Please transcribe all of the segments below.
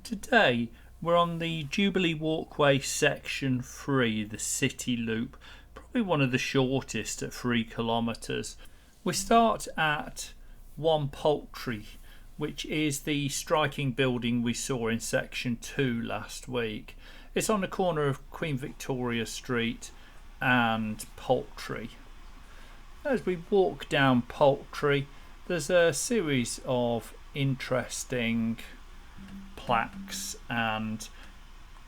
Today we're on the Jubilee Walkway section 3, the city loop, probably one of the shortest at 3 kilometres. We start at One Poultry, which is the striking building we saw in section 2 last week. It's on the corner of Queen Victoria Street and Poultry. As we walk down Poultry, there's a series of interesting plaques and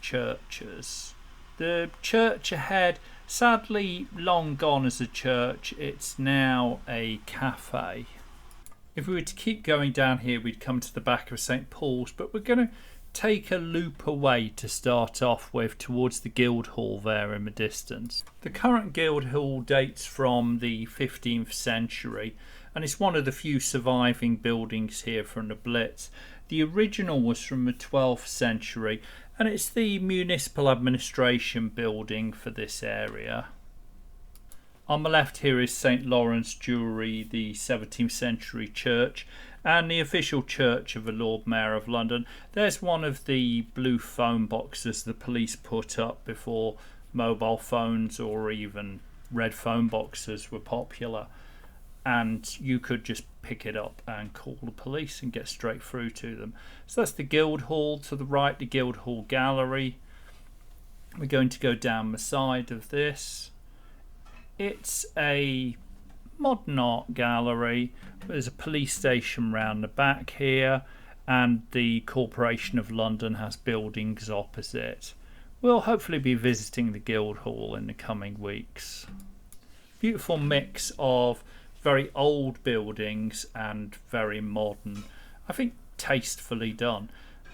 churches. The church ahead, sadly long gone as a church, it's now a cafe. If we were to keep going down here, we'd come to the back of St Pauls, but we're going to take a loop away to start off with towards the Guildhall there in the distance. The current Guildhall dates from the 15th century and it's one of the few surviving buildings here from the Blitz. The original was from the 12th century and it's the municipal administration building for this area. On the left here is St Lawrence Jewry, the 17th century church, and the official church of the Lord Mayor of London. There's one of the blue phone boxes the police put up before mobile phones or even red phone boxes were popular, and you could just pick it up and call the police and get straight through to them. So that's the Guildhall. To the right, the Guildhall Gallery. We're going to go down the side of this. It's a modern art gallery. There's a police station round the back here and the Corporation of London has buildings opposite. We'll hopefully be visiting the Guildhall in the coming weeks. Beautiful mix of very old buildings and very modern. I think tastefully done.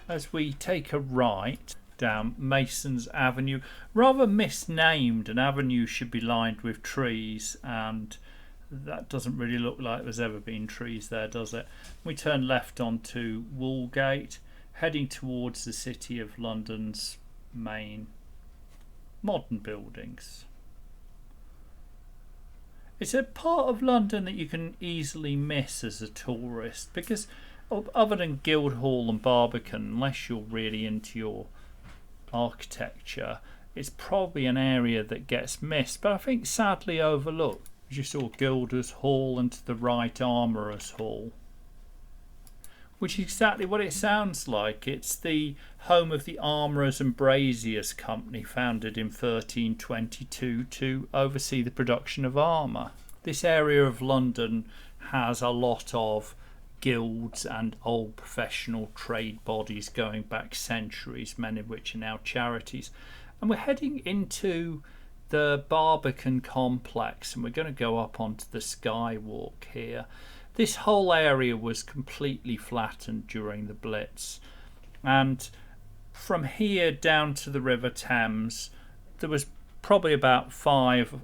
As we take a right down Mason's Avenue, rather misnamed. An avenue should be lined with trees and that doesn't really look like there's ever been trees there, does it? We turn left onto Woolgate, heading towards the City of London's main modern buildings. It's a part of London that you can easily miss as a tourist because other than Guildhall and Barbican, unless you're really into your architecture, it's probably an area that gets missed, but I think sadly overlooked. You saw Gilders Hall and to the right Armourers Hall, which is exactly what it sounds like. It's the home of the Armourers and Braziers Company, founded in 1322 to oversee the production of armour. This area of London has a lot of guilds and old professional trade bodies going back centuries, many of which are now charities. And we're heading into the Barbican complex and we're going to go up onto the Skywalk here. This whole area was completely flattened during the Blitz, and from here down to the River Thames there was probably about 5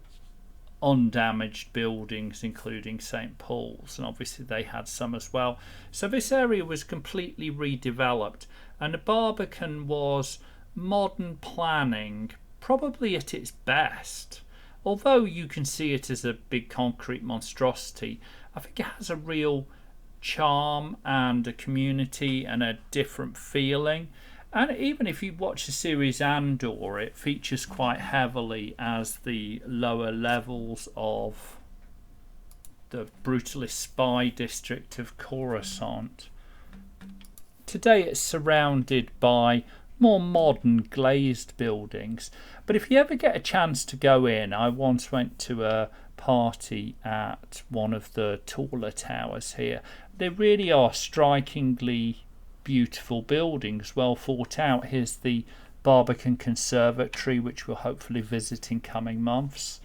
undamaged buildings, including St Pauls, and obviously they had some as well. So this area was completely redeveloped, and the Barbican was modern planning, probably at its best. Although you can see it as a big concrete monstrosity, I think it has a real charm and a community and a different feeling. And even if you watch the series Andor, it features quite heavily as the lower levels of the brutalist spy district of Coruscant. Today it's surrounded by more modern glazed buildings, but if you ever get a chance to go in, I once went to a party at one of the taller towers here. They really are strikingly beautiful buildings, well thought out. Here's the Barbican Conservatory, which we'll hopefully visit in coming months.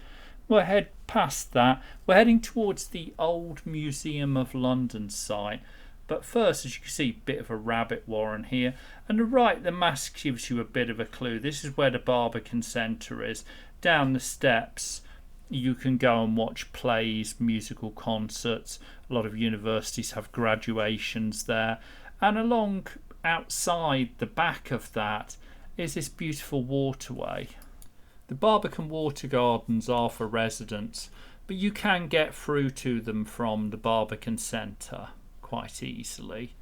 We'll head past that. We're heading towards the old Museum of London site. But first, as you can see, a bit of a rabbit warren here. And the right, the mask gives you a bit of a clue. This is where the Barbican Centre is. Down the steps, you can go and watch plays, musical concerts. A lot of universities have graduations there. And along outside the back of that is this beautiful waterway. The Barbican Water Gardens are for residents, but you can get through to them from the Barbican Centre quite easily.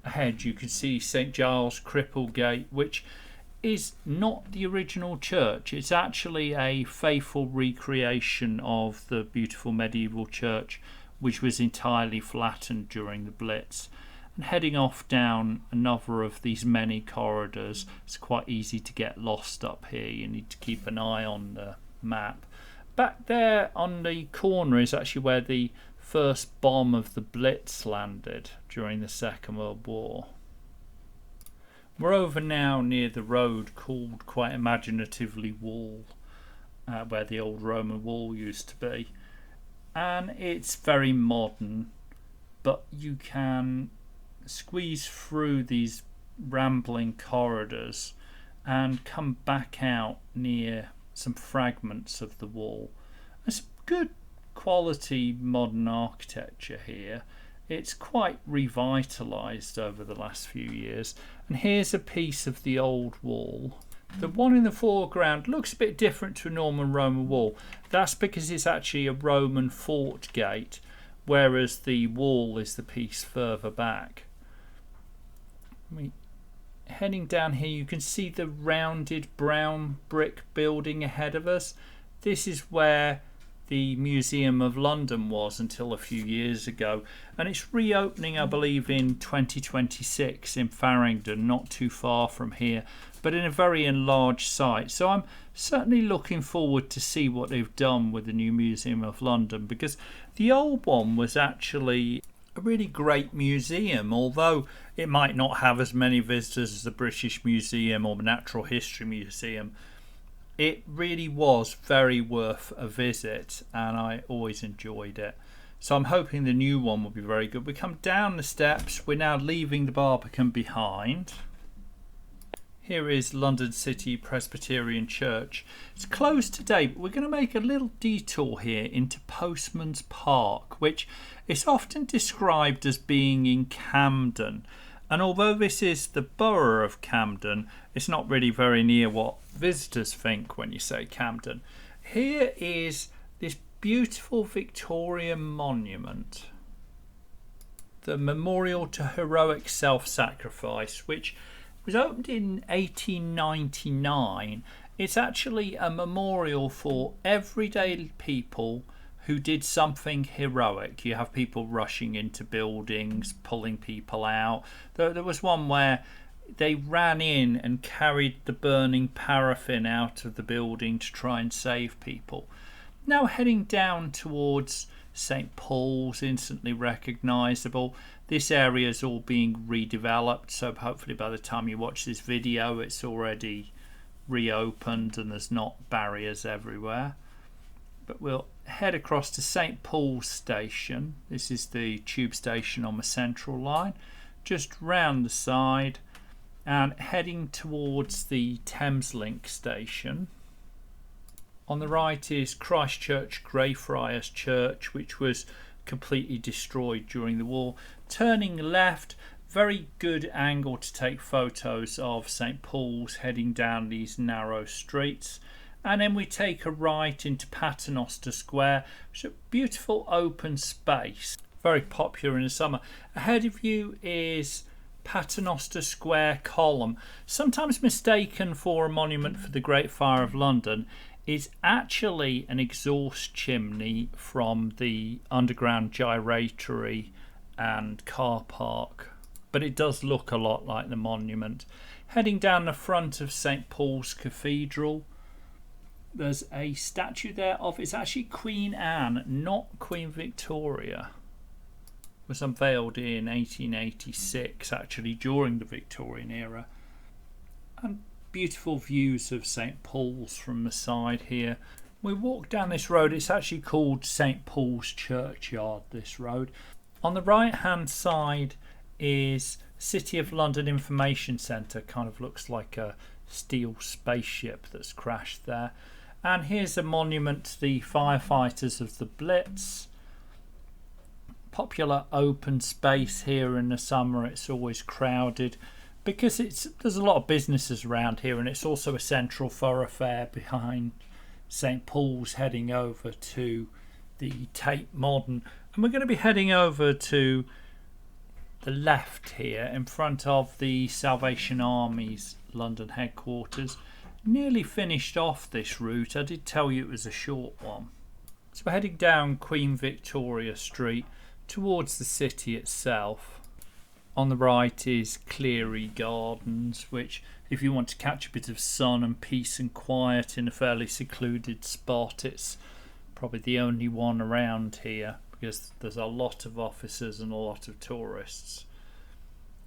ahead you can see St Giles Cripplegate, which is not the original church. It's actually a faithful recreation of the beautiful medieval church, which was entirely flattened during the Blitz. And heading off down another of these many corridors, it's quite easy to get lost up here. You need to keep an eye on the map. Back there on the corner is actually where the first bomb of the Blitz landed during the Second World War. We're over now near the road called, quite imaginatively, Wall, where the old Roman wall used to be. And it's very modern, but you can squeeze through these rambling corridors and come back out near some fragments of the wall. There's good quality modern architecture here. It's quite revitalised over the last few years. And here's a piece of the old wall. The one in the foreground looks a bit different to a Norman Roman wall. That's because it's actually a Roman fort gate, whereas the wall is the piece further back. Heading down here, you can see the rounded brown brick building ahead of us. This is where the Museum of London was until a few years ago, and it's reopening, I believe, in 2026 in Farringdon, not too far from here, but in a very enlarged site. So I'm certainly looking forward to see what they've done with the new Museum of London, because the old one was actually a really great museum, although it might not have as many visitors as the British Museum or the Natural History Museum. It really was very worth a visit, and I always enjoyed it. So I'm hoping the new one will be very good. We come down the steps. We're now leaving the Barbican behind. Here is London City Presbyterian Church. It's closed today, but we're going to make a little detour here into Postman's Park, which is often described as being in Camden. And although this is the borough of Camden, it's not really very near what visitors think when you say Camden. Here is this beautiful Victorian monument, the Memorial to Heroic Self-Sacrifice, which was opened in 1899. It's actually a memorial for everyday people who did something heroic. You have people rushing into buildings, pulling people out. There was one where they ran in and carried the burning paraffin out of the building to try and save people. Now heading down towards St Pauls, instantly recognisable. This area is all being redeveloped, so hopefully by the time you watch this video it's already reopened and there's not barriers everywhere. But we'll head across to St Paul's station. This is the tube station on the Central line, just round the side, and heading towards the Thameslink station. On the right is Christchurch Greyfriars Church, which was completely destroyed during the war. Turning left, very good angle to take photos of St Paul's, heading down these narrow streets. And then we take a right into Paternoster Square, which is a beautiful open space, very popular in the summer. Ahead of you is Paternoster Square Column, sometimes mistaken for a monument for the Great Fire of London. Is actually an exhaust chimney from the underground gyratory and car park, but it does look a lot like the monument. Heading down the front of St Paul's Cathedral, there's a statue there of, it's actually Queen Anne, not Queen Victoria. It was unveiled in 1886, actually during the Victorian era. And beautiful views of St Paul's from the side here. We walk down this road. It's actually called St Paul's Churchyard, this road. On the right hand side is City of London Information Centre. Kind of looks like a steel spaceship that's crashed there. And here's a monument to the firefighters of the Blitz. Popular open space here in the summer. It's always crowded because there's a lot of businesses around here, and it's also a central thoroughfare behind St Paul's heading over to the Tate Modern. And we're going to be heading over to the left here in front of the Salvation Army's London headquarters. Nearly finished off this route. I did tell you it was a short one. So we're heading down Queen Victoria Street towards the city itself. On the right is Cleary Gardens, which if you want to catch a bit of sun and peace and quiet in a fairly secluded spot, it's probably the only one around here because there's a lot of officers and a lot of tourists.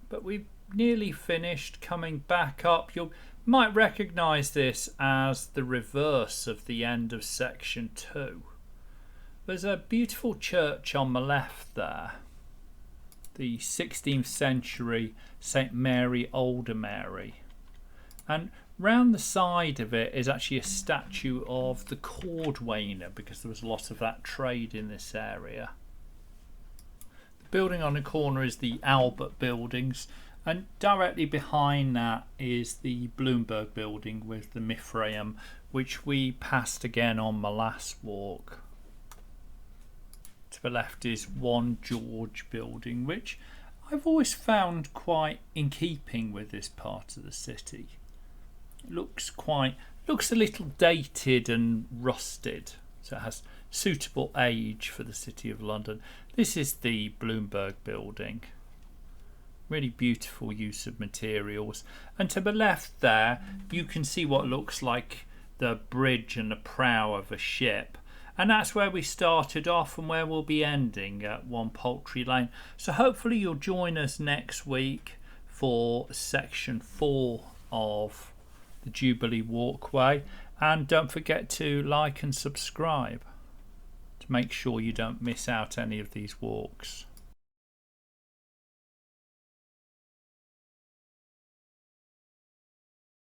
But we've nearly finished coming back up. You might recognise this as the reverse of the end of section 2. There's a beautiful church on the left there, the 16th century St Mary Aldermary, and round the side of it is actually a statue of the cordwainer because there was a lot of that trade in this area. The building on the corner is the Albert Buildings, and directly behind that is the Bloomberg Building with the Mithraeum, which we passed again on the last walk. To the left is 1 George Building, which I've always found quite in keeping with this part of the city. It looks a little dated and rusted, so it has suitable age for the City of London. This is the Bloomberg Building. Really beautiful use of materials. And to the left there, you can see what looks like the bridge and the prow of a ship. And that's where we started off and where we'll be ending at 1 Poultry Lane. So hopefully you'll join us next week for section 4 of the Jubilee Walkway. And don't forget to like and subscribe to make sure you don't miss out any of these walks.